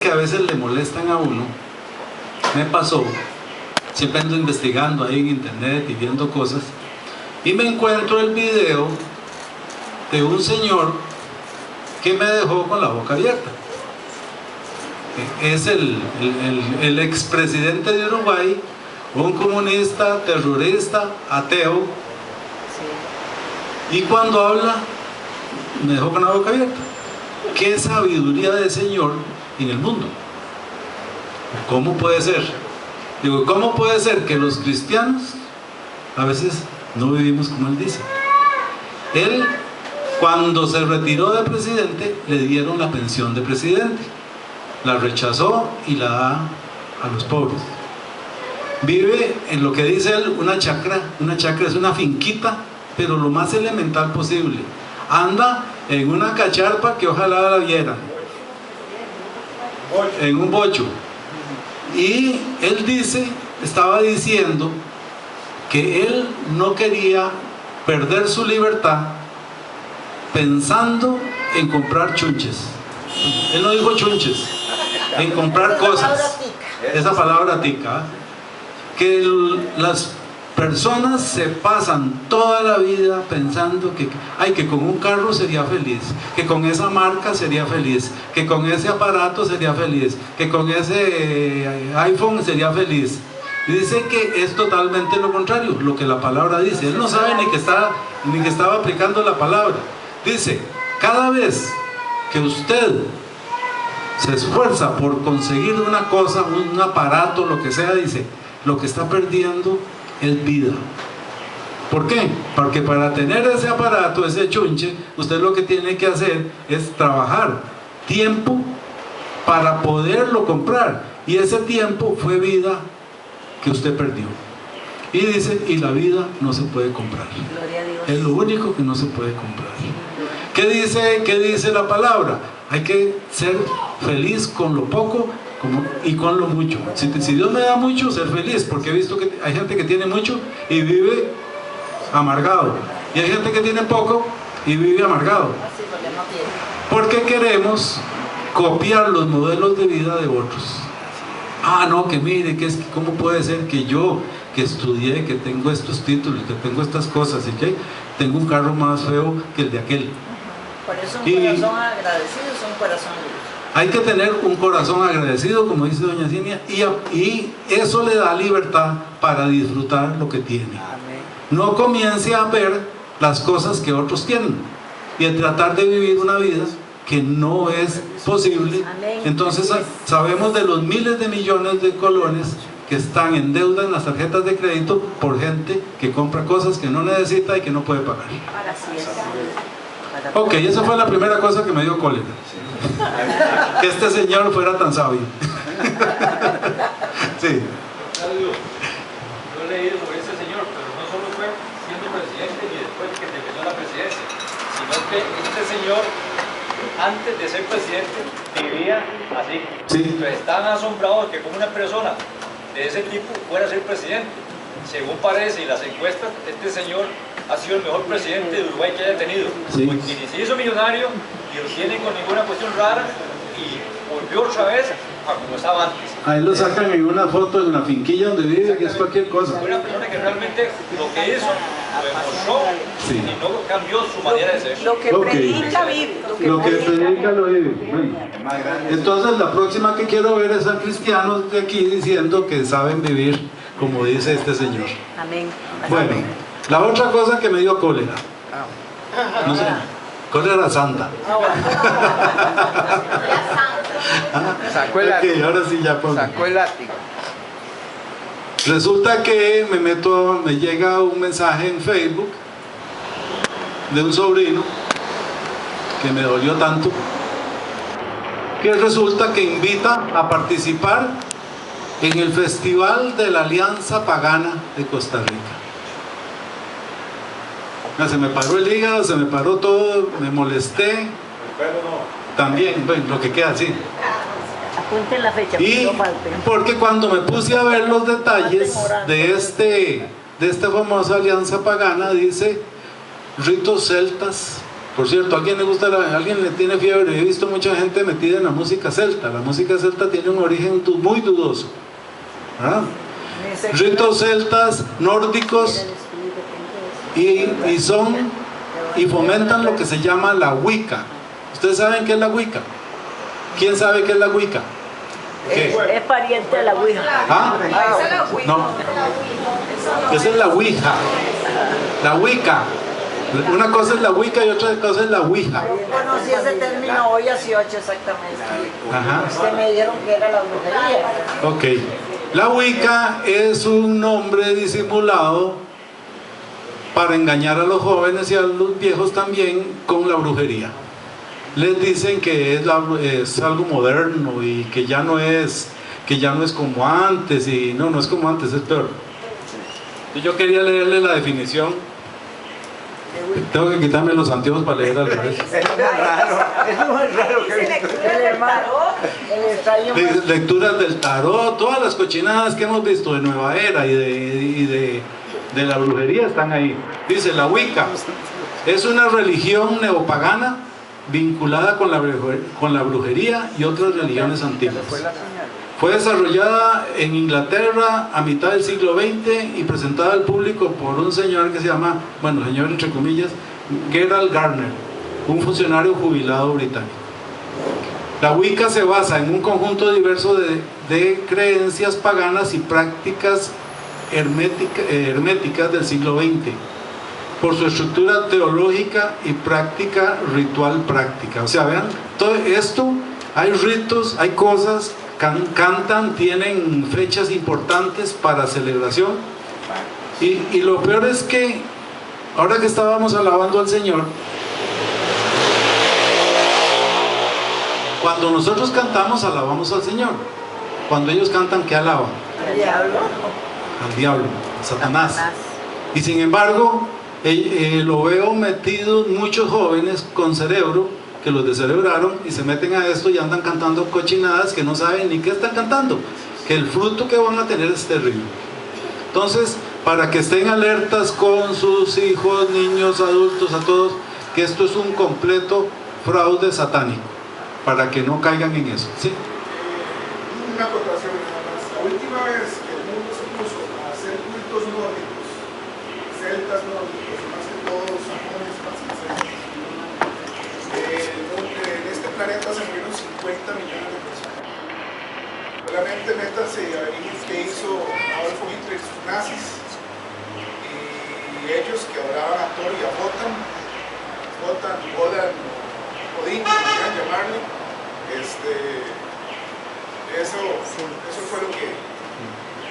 que a veces le molestan a uno. Me pasó, siempre ando investigando ahí en internet y viendo cosas, y me encuentro el video de un señor que me dejó con la boca abierta. Es el expresidente de Uruguay, un comunista, terrorista, ateo, y cuando habla me dejó con la boca abierta. ¿Qué sabiduría de señor en el mundo? ¿Cómo puede ser? Digo, ¿cómo puede ser que los cristianos a veces no vivimos como él dice? Él, cuando se retiró de presidente, le dieron la pensión de presidente, la rechazó y la da a los pobres. Vive en lo que dice él, una chacra es una finquita, pero lo más elemental posible. Anda en una cacharpa que ojalá la vieran, en un bocho. Y él estaba diciendo que él no quería perder su libertad pensando en comprar chunches. Él no dijo chunches, en comprar cosas. Esa palabra tica. Que las personas se pasan toda la vida pensando que con un carro sería feliz, que con esa marca sería feliz, que con ese aparato sería feliz, que con ese iPhone sería feliz. Y dice que es totalmente lo contrario, lo que la palabra dice. Él no sabe ni que estaba aplicando la palabra. Dice, cada vez que usted se esfuerza por conseguir una cosa, un aparato, lo que sea, dice, lo que está perdiendo es vida. ¿Por qué? Porque para tener ese aparato, ese chunche, usted lo que tiene que hacer es trabajar tiempo para poderlo comprar, y ese tiempo fue vida que usted perdió. Y dice, y la vida no se puede comprar. Es lo único que no se puede comprar. ¿Qué dice la palabra? Hay que ser feliz con lo poco y con lo mucho. Si Dios me da mucho, ser feliz, porque he visto que hay gente que tiene mucho y vive amargado, y hay gente que tiene poco y vive amargado, porque queremos copiar los modelos de vida de otros. No, que mire, ¿cómo puede ser que yo, que estudié, que tengo estos títulos, que tengo estas cosas, y que tengo un carro más feo que el de aquel? Por eso un corazón agradecido es un corazón libre. Hay que tener un corazón agradecido, como dice doña Cinia, y eso le da libertad para disfrutar lo que tiene. No comience a ver las cosas que otros tienen y a tratar de vivir una vida que no es posible. Entonces sabemos de los miles de millones de colones que están en deuda en las tarjetas de crédito por gente que compra cosas que no necesita y que no puede pagar. Ok, esa fue la primera cosa que me dio cólera. Que este señor fuera tan sabio. Sí. Yo he leído sobre ese señor, pero no solo fue siendo presidente ni después que terminó la presidencia, sino que este señor, antes de ser presidente, vivía así. Sí. Entonces estaban asombrados que como una persona de ese tipo fuera a ser presidente. Según parece y las encuestas, este señor ha sido el mejor presidente de Uruguay que haya tenido. Sí. Porque ni se hizo millonario, ni lo tiene con ninguna cuestión rara, y volvió otra vez a como estaba antes. Ahí lo sacan en una foto en la finquilla donde vive, que es cualquier cosa. Fue una persona que realmente lo que hizo lo demostró, Sí. y no cambió su manera de ser. Lo que predica vive. Lo que predica lo vive. Bueno. Entonces la próxima que quiero ver es a cristianos de aquí diciendo que saben vivir como dice este señor. Amén. Bueno, la otra cosa que me dio cólera, no sé, cólera santa. Sacó el látigo. Ok, ahora sí ya pongo. Sacó el látigo. Resulta que me llega un mensaje en Facebook de un sobrino que me dolió tanto, que resulta que invita a participar en el Festival de la Alianza Pagana de Costa Rica. Se me paró el hígado, se me paró todo, me molesté. También, bueno, lo que queda así. Apunten la fecha, Y no falte. porque cuando me puse a ver los detalles de esta famosa alianza pagana, dice ritos celtas, Por cierto, ¿a alguien le tiene fiebre? He visto mucha gente metida en la música celta. La música celta tiene un origen muy dudoso, ¿verdad? Ritos celtas, nórdicos, y fomentan lo que se llama la Wicca. ¿Ustedes saben qué es la Wicca? ¿Quién sabe qué es la Wicca? ¿Qué? Es pariente de la Ouija. ¿Ah? No. Esa es la Ouija. La Wicca. Una cosa es la Wicca y otra cosa es la Ouija. Yo conocí ese término hoy hace 8 exactamente. Ajá. Es que me dijeron que era la brujería. Ok. La Wicca es un nombre disimulado para engañar a los jóvenes y a los viejos también con la brujería. Les dicen que es algo moderno y que ya no es como antes, y no es como antes, es peor. Yo quería leerle la definición. Tengo que quitarme los anteojos para leer al revés. Es muy raro que Lecturas del tarot, todas las cochinadas que hemos visto de Nueva Era y de la brujería están ahí. Dice: la Wicca es una religión neopagana vinculada con la brujería y otras religiones antiguas. Fue desarrollada en Inglaterra a mitad del siglo XX y presentada al público por un señor que se llama, bueno, señor entre comillas, Gerald Gardner, un funcionario jubilado británico. La Wicca se basa en un conjunto diverso de creencias paganas y prácticas herméticas del siglo XX, por su estructura teológica y práctica ritual práctica. O sea, vean, todo esto, hay ritos, hay cosas, cantan, tienen fechas importantes para celebración, y lo peor es que ahora que estábamos alabando al Señor, cuando nosotros cantamos, alabamos al Señor. Cuando ellos cantan, ¿qué alaban? ¿Al diablo? Al diablo, a Satanás. Y sin embargo, lo veo metido muchos jóvenes con cerebro, que los descerebraron y se meten a esto y andan cantando cochinadas que no saben ni qué están cantando, que el fruto que van a tener es terrible. Entonces, para que estén alertas con sus hijos, niños, adultos, a todos, que esto es un completo fraude satánico, para que no caigan en eso, ¿sí? Una acotación nada más. La última vez que el mundo se puso a hacer cultos nórdicos, celtas nórdicos, más que todos sajones, más que celtas, en este planeta se murieron 50 millones de personas. Solamente métanse y averigüen qué hizo Adolfo Hitler y sus nazis, y ellos que adoraban a Thor y a Wotan, Odín, como quieran llamarle, eso fue lo que...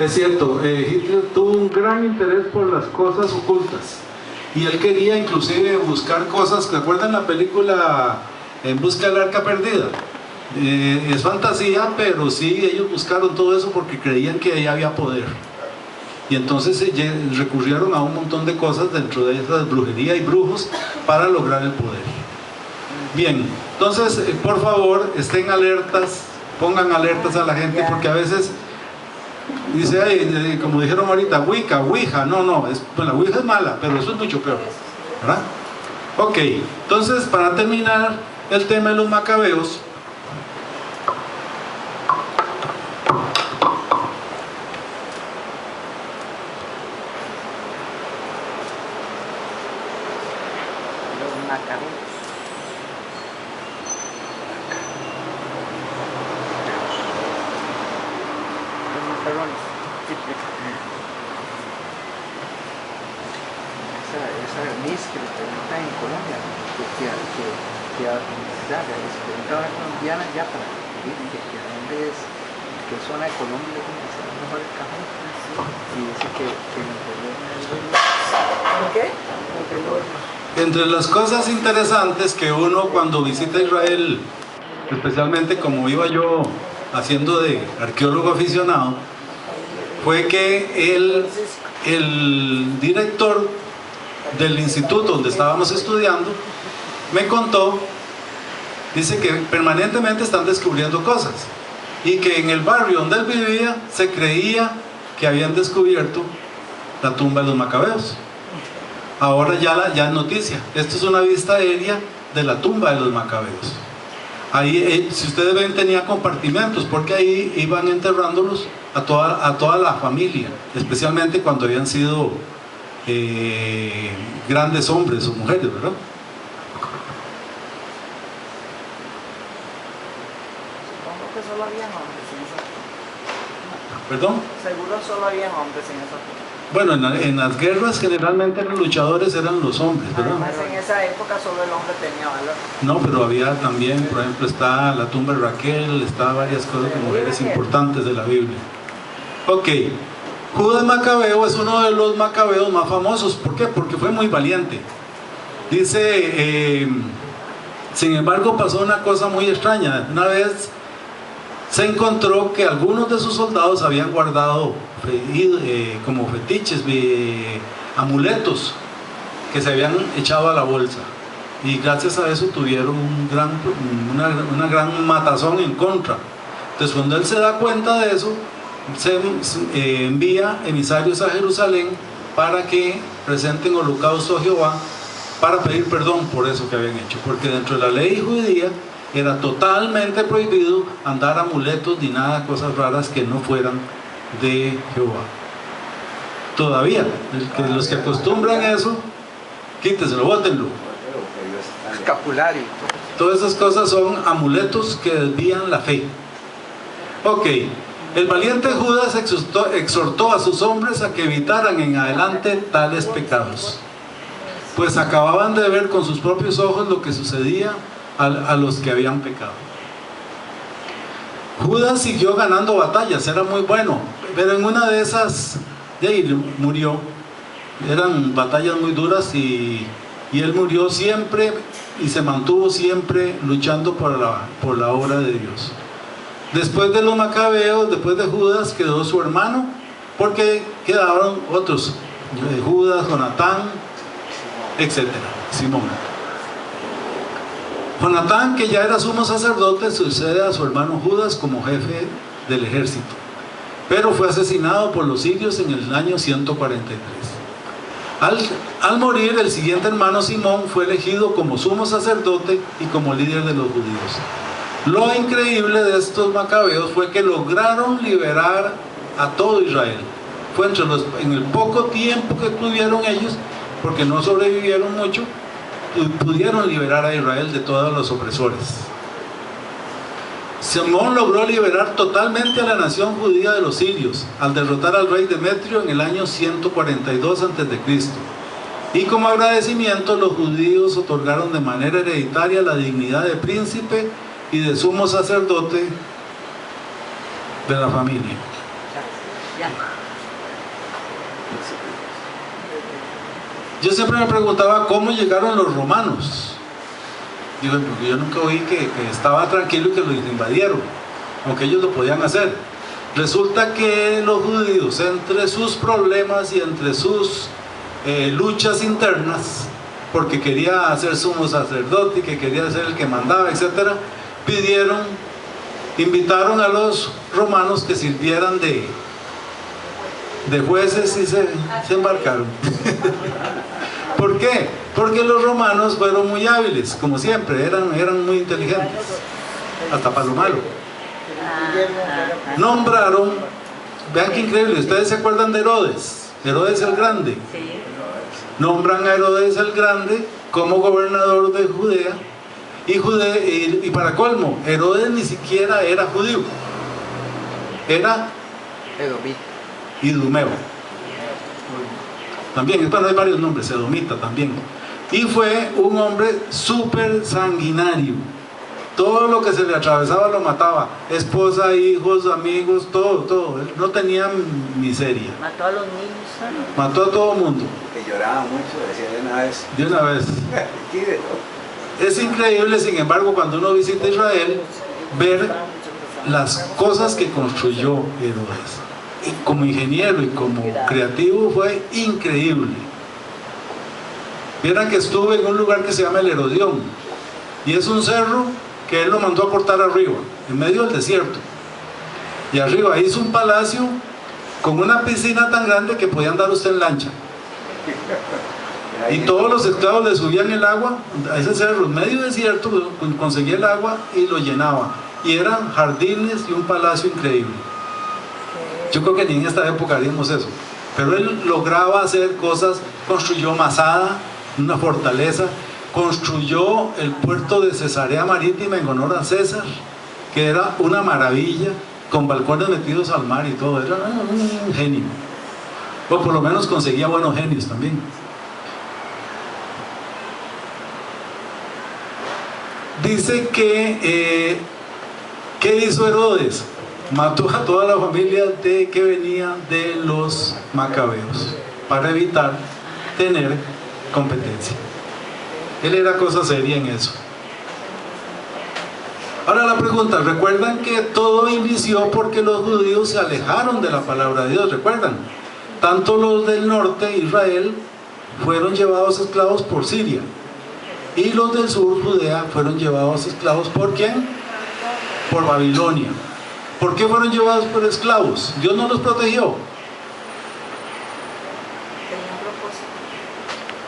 Es cierto, Hitler tuvo un gran interés por las cosas ocultas, y él quería inclusive buscar cosas. ¿Se acuerdan la película En busca del arca perdida? Es fantasía, pero sí, ellos buscaron todo eso porque creían que ahí había poder, y entonces recurrieron a un montón de cosas dentro de esa brujería y brujos para lograr el poder. Bien, entonces por favor estén alertas, pongan alertas a la gente, porque a veces dice, ay, como dijeron ahorita, Wicca, Ouija, pues la Ouija es mala, pero eso es mucho peor, ¿verdad? Ok, entonces para terminar el tema de los macabeos, esa Miss que le pregunta en Colombia, que les pregunta a una colombiana ya para que dónde es, qué zona de Colombia es el mejor el café, y dice que ¿Por qué? entre las cosas interesantes que uno cuando visita Israel, especialmente como iba yo haciendo de arqueólogo aficionado, fue que el director del instituto donde estábamos estudiando me contó, dice que permanentemente están descubriendo cosas, y que en el barrio donde él vivía se creía que habían descubierto la tumba de los macabeos. Ahora ya es noticia. Esto es una vista aérea de la tumba de los macabeos. Ahí, si ustedes ven, tenía compartimentos, porque ahí iban enterrándolos a toda la familia, especialmente cuando habían sido grandes hombres o mujeres, ¿verdad? Supongo que solo habían hombres en esa época. ¿Perdón? Seguro solo habían hombres en esa época. Bueno, en las guerras generalmente los luchadores eran los hombres, ¿verdad? Además, en esa época solo el hombre tenía valor. No, pero había también, por ejemplo, está la tumba de Raquel, está varias cosas de mujeres importantes de la Biblia. Ok, Judas Macabeo es uno de los macabeos más famosos. ¿Por qué? Porque fue muy valiente. Dice, sin embargo, pasó una cosa muy extraña. Una vez se encontró que algunos de sus soldados habían guardado como fetiches, amuletos que se habían echado a la bolsa, y gracias a eso tuvieron una gran matazón en contra. Entonces, cuando él se da cuenta de eso, se envía emisarios a Jerusalén para que presenten holocausto a Jehová, para pedir perdón por eso que habían hecho, porque dentro de la ley judía era totalmente prohibido andar amuletos ni nada, cosas raras que no fueran de Jehová. Todavía, los que acostumbran eso, quítenselo, bótenlo. Escapulario. Todas esas cosas son amuletos que desvían la fe. Ok, el valiente Judas exhortó a sus hombres a que evitaran en adelante tales pecados, pues acababan de ver con sus propios ojos lo que sucedía a los que habían pecado. Judas siguió ganando batallas, era muy bueno, pero en una de esas murió. Eran batallas muy duras y él murió siempre y se mantuvo siempre luchando por la obra de Dios. Después de los macabeos, después de Judas, quedó su hermano, porque quedaron otros, Judas, Jonatán, etc. Simón. Jonatán, que ya era sumo sacerdote, sucede a su hermano Judas como jefe del ejército, pero fue asesinado por los sirios en el año 143. Al morir, el siguiente hermano Simón fue elegido como sumo sacerdote y como líder de los judíos. Lo increíble de estos macabeos fue que lograron liberar a todo Israel. Fue en el poco tiempo que tuvieron ellos, porque no sobrevivieron mucho, pudieron liberar a Israel de todos los opresores. Simón logró liberar totalmente a la nación judía de los sirios al derrotar al rey Demetrio en el año 142 a.C. Y como agradecimiento, los judíos otorgaron de manera hereditaria la dignidad de príncipe y de sumo sacerdote de la familia. Yo siempre me preguntaba cómo llegaron los romanos. Digo, porque yo nunca oí que estaba tranquilo y que los invadieron, aunque ellos lo podían hacer. Resulta que los judíos, entre sus problemas y entre sus luchas internas, porque quería hacer sumo sacerdote y que quería ser el que mandaba, etc., invitaron a los romanos que sirvieran de jueces y se embarcaron. ¿Por qué? Porque los romanos fueron muy hábiles, como siempre, eran muy inteligentes, hasta para lo malo. Nombraron, vean qué increíble, ¿ustedes se acuerdan de Herodes? Herodes el Grande. Nombran a Herodes el Grande como gobernador de Judea, y para colmo, Herodes ni siquiera era judío, era idumeo. También, bueno, hay varios nombres, edomita también. Y fue un hombre súper sanguinario. Todo lo que se le atravesaba lo mataba. Esposa, hijos, amigos, todo. Él no tenía miseria. Mató a los niños. Mató a todo el mundo. Que lloraba mucho, decía de una vez. De una vez. Es increíble, sin embargo, cuando uno visita Israel, ver las cosas que construyó Herodes. Y como ingeniero y como creativo fue increíble. Vieran que estuve en un lugar que se llama el Herodión, y es un cerro que él lo mandó a cortar arriba, en medio del desierto, y arriba hizo un palacio con una piscina tan grande que podía andar usted en lancha. Y todos los esclavos le subían el agua a ese cerro, medio desierto, conseguía el agua y lo llenaba. Y eran jardines y un palacio increíble. Yo creo que ni en esta época haríamos eso. Pero él lograba hacer cosas, construyó Masada, una fortaleza, construyó el puerto de Cesarea Marítima en honor a César, que era una maravilla, con balcones metidos al mar y todo. Era un genio. O por lo menos conseguía buenos genios también. Dice que ¿qué hizo Herodes? Mató a toda la familia que venía de los macabeos para evitar tener competencia. Él era cosa seria en eso. Ahora la pregunta, ¿recuerdan que todo inició porque los judíos se alejaron de la palabra de Dios? ¿Recuerdan? Tanto los del norte, Israel, fueron llevados esclavos por Siria, y los del sur, Judea, fueron llevados esclavos ¿por quién? Por Babilonia. ¿Por qué fueron llevados por esclavos? Dios no los protegió.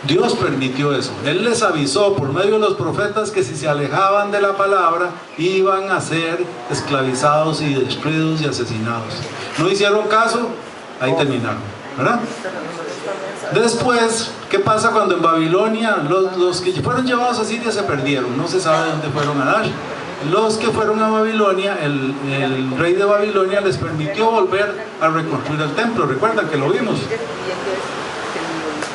Dios permitió eso. Él les avisó por medio de los profetas que si se alejaban de la palabra iban a ser esclavizados y destruidos y asesinados. No hicieron caso, ahí terminaron, ¿verdad? Después, ¿qué pasa cuando en Babilonia los que fueron llevados a Siria se perdieron? No se sabe dónde fueron a dar. Los que fueron a Babilonia, el rey de Babilonia les permitió volver a reconstruir el templo. ¿Recuerdan que lo vimos?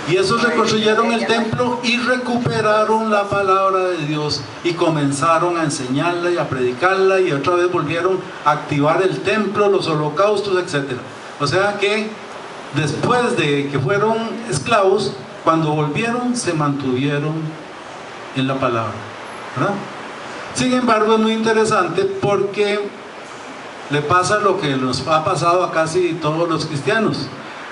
Y esos reconstruyeron el templo y recuperaron la palabra de Dios y comenzaron a enseñarla y a predicarla, y otra vez volvieron a activar el templo, los holocaustos, etc. O sea que después de que fueron esclavos, cuando volvieron se mantuvieron en la palabra, ¿verdad? Sin embargo, es muy interesante porque le pasa lo que nos ha pasado a casi todos los cristianos,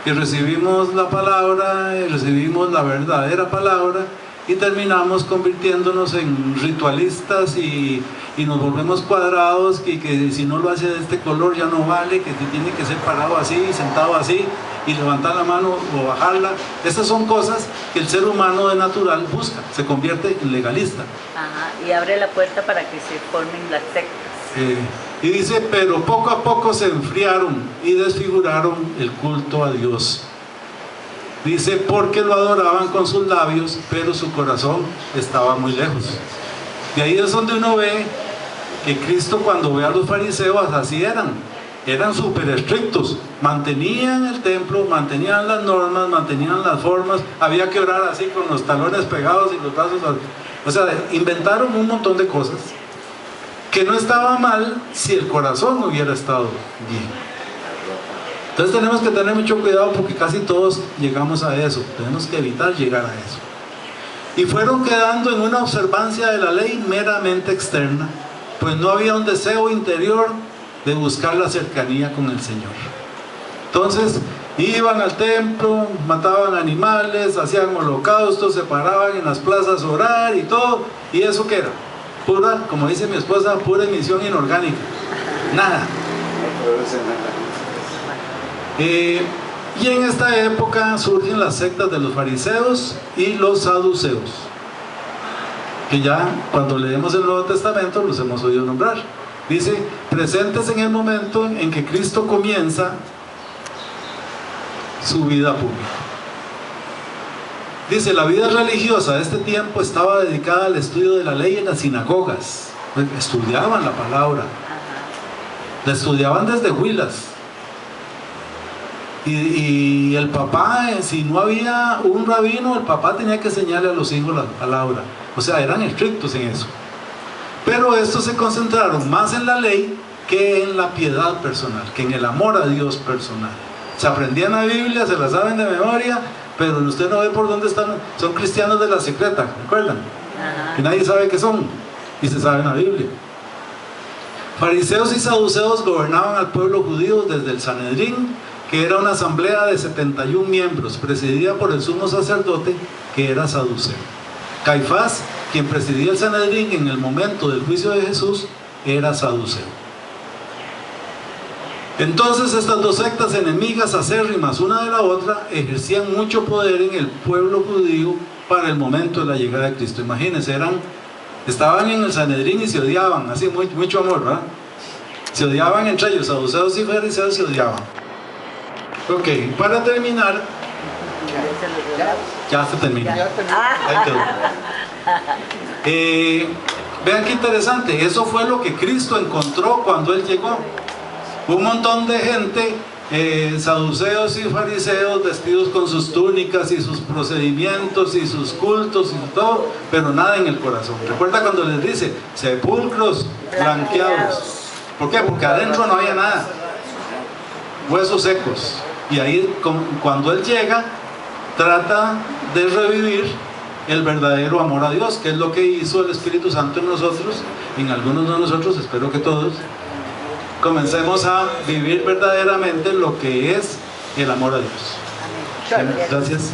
que recibimos la palabra, recibimos la verdadera palabra y terminamos convirtiéndonos en ritualistas y nos volvemos cuadrados, que si no lo hace de este color ya no vale, que tiene que ser parado así, sentado así, y levantar la mano o bajarla. Esas son cosas que el ser humano de natural busca, se convierte en legalista. Ajá, y abre la puerta para que se formen las sectas. Y dice, pero poco a poco se enfriaron y desfiguraron el culto a Dios. Dice, porque lo adoraban con sus labios, pero su corazón estaba muy lejos. De ahí es donde uno ve que Cristo, cuando ve a los fariseos, así eran súper estrictos, mantenían el templo, mantenían las normas, mantenían las formas, había que orar así con los talones pegados y los brazos, o sea, inventaron un montón de cosas que no estaba mal si el corazón hubiera estado bien. Entonces tenemos que tener mucho cuidado porque casi todos llegamos a eso, tenemos que evitar llegar a eso. Y fueron quedando en una observancia de la ley meramente externa, pues no había un deseo interior de buscar la cercanía con el Señor. Entonces iban al templo, mataban animales, hacían holocaustos, se paraban en las plazas a orar y todo. ¿Y eso qué era? Pura, como dice mi esposa, pura emisión inorgánica, nada. Y en esta época surgen las sectas de los fariseos y los saduceos, que ya cuando leemos el Nuevo Testamento los hemos oído nombrar. Dice, presentes en el momento en que Cristo comienza su vida pública. Dice, la vida religiosa de este tiempo estaba dedicada al estudio de la ley en las sinagogas. Estudiaban la palabra, la estudiaban desde huilas. Y el papá, si no había un rabino, el papá tenía que enseñarle a los hijos la palabra. O sea, eran estrictos en eso. Pero estos se concentraron más en la ley que en la piedad personal, que en el amor a Dios personal. Se aprendían la Biblia, se la saben de memoria, pero usted no ve por dónde están. Son cristianos de la secreta, ¿recuerdan? Que nadie sabe qué son, y se saben la Biblia. Fariseos y saduceos gobernaban al pueblo judío desde el Sanedrín, que era una asamblea de 71 miembros, presidida por el sumo sacerdote, que era saduceo. Caifás, quien presidía el Sanedrín en el momento del juicio de Jesús, era saduceo. Entonces estas dos sectas enemigas acérrimas una de la otra ejercían mucho poder en el pueblo judío para el momento de la llegada de Cristo. Imagínense, estaban en el Sanedrín y se odiaban, así mucho amor, ¿verdad? Se odiaban entre ellos, saduceos y fariseos se odiaban. Ok, para terminar, ya se termina. Ahí quedó. Vean qué interesante, eso fue lo que Cristo encontró cuando Él llegó. Un montón de gente, saduceos y fariseos, vestidos con sus túnicas y sus procedimientos y sus cultos y todo, pero nada en el corazón. Recuerda cuando les dice, sepulcros blanqueados. ¿Por qué? Porque adentro no había nada, huesos secos. Y ahí, cuando Él llega, trata de revivir el verdadero amor a Dios, que es lo que hizo el Espíritu Santo en nosotros, en algunos de nosotros, espero que todos, comencemos a vivir verdaderamente lo que es el amor a Dios. Gracias.